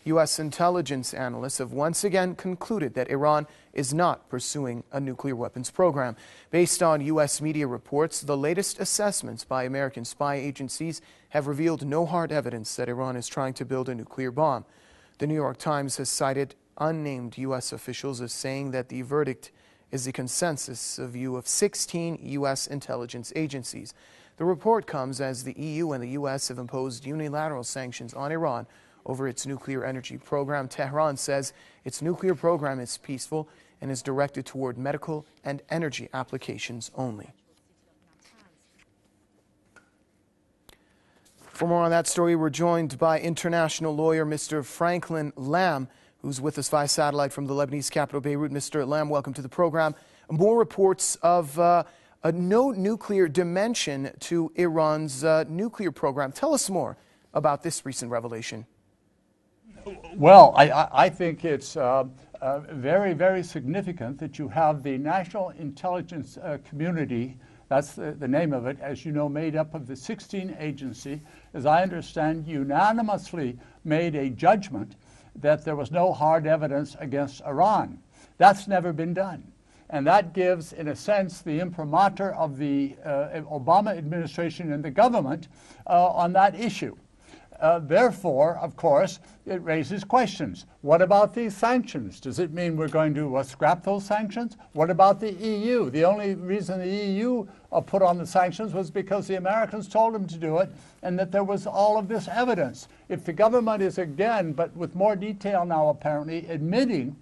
U.S. intelligence analysts have once again concluded that Iran is not pursuing a nuclear weapons program. Based on U.S. media reports, the latest assessments by American spy agencies have revealed no hard evidence that Iran is trying to build a nuclear bomb. The New York Times has cited unnamed U.S. officials as saying that the verdict is the consensus view of 16 U.S. intelligence agencies. The report comes as the EU and the U.S. have imposed unilateral sanctions on Iran over its nuclear energy program. Tehran says its nuclear program is peaceful and is directed toward medical and energy applications only. For more on that story, we're joined by international lawyer Mr. Franklin Lam, who's with us via satellite from the Lebanese capital, Beirut. Mr. Lam, welcome to the program. More reports of a no nuclear dimension to Iran's nuclear program. Tell us more about this recent revelation. Well, I think it's very, very significant that you have the national intelligence community, that's the name of it, as you know, made up of the 16 agency, as I understand, unanimously made a judgment that there was no hard evidence against Iran. That's never been done. And that gives, in a sense, the imprimatur of the Obama administration and the government on that issue. Therefore, of course, it raises questions. What about these sanctions? Does it mean we're going to scrap those sanctions? What about the EU? The only reason the EU put on the sanctions was because the Americans told them to do it and that there was all of this evidence. If the government is again, but with more detail now apparently, admitting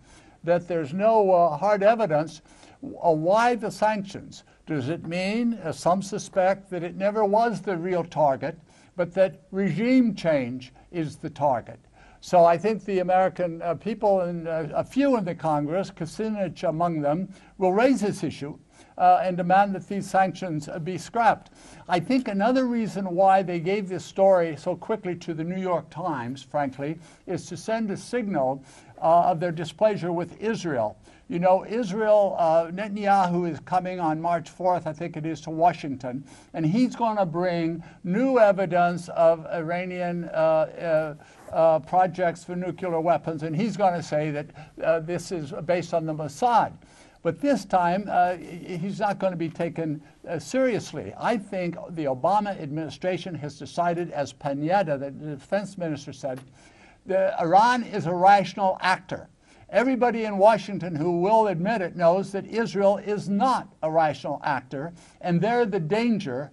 that there's no hard evidence, why the sanctions? Does it mean, as some suspect, that it never was the real target, but that regime change is the target? So I think the American people and a few in the Congress, Kucinich among them, will raise this issue and demand that these sanctions be scrapped. I think another reason why they gave this story so quickly to the New York Times, frankly, is to send a signal of their displeasure with Israel. You know, Israel, Netanyahu is coming on March 4th, I think it is, to Washington, and he's going to bring new evidence of Iranian projects for nuclear weapons, and he's going to say that this is based on the Mossad. But this time, he's not going to be taken seriously. I think the Obama administration has decided, as Panetta, the defense minister, said, that Iran is a rational actor. Everybody in Washington who will admit it knows that Israel is not a rational actor, and they're the danger,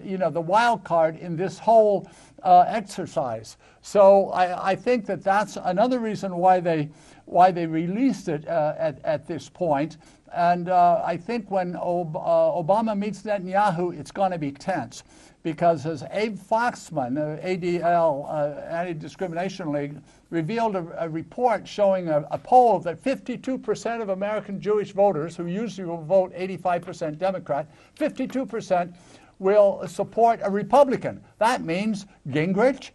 you know, the wild card in this whole exercise. So I think that that's another reason why they released it at this point. And I think when Obama meets Netanyahu, it's going to be tense, because as Abe Foxman, ADL, Anti-Discrimination League, revealed a report showing a poll that 52% of American Jewish voters, who usually will vote 85% Democrat, 52% will support a Republican. That means Gingrich,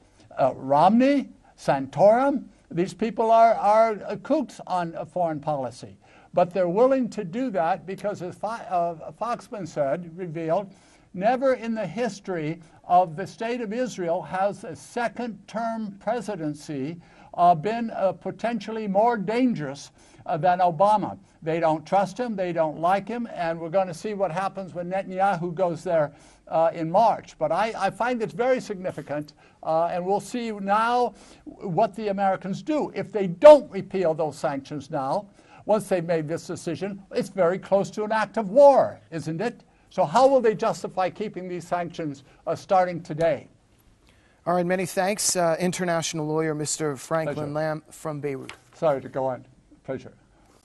Romney, Santorum. These people are kooks on foreign policy. But they're willing to do that because, as Foxman said, revealed, never in the history of the state of Israel has a second-term presidency been potentially more dangerous than Obama. They don't trust him, they don't like him, and we're going to see what happens when Netanyahu goes there in March. But I find it's very significant, and we'll see now what the Americans do. If they don't repeal those sanctions now, once they've made this decision, it's very close to an act of war, isn't it? So how will they justify keeping these sanctions starting today? All right, many thanks. International lawyer Mr. Franklin Lam from Beirut. Sorry to go on. Pleasure.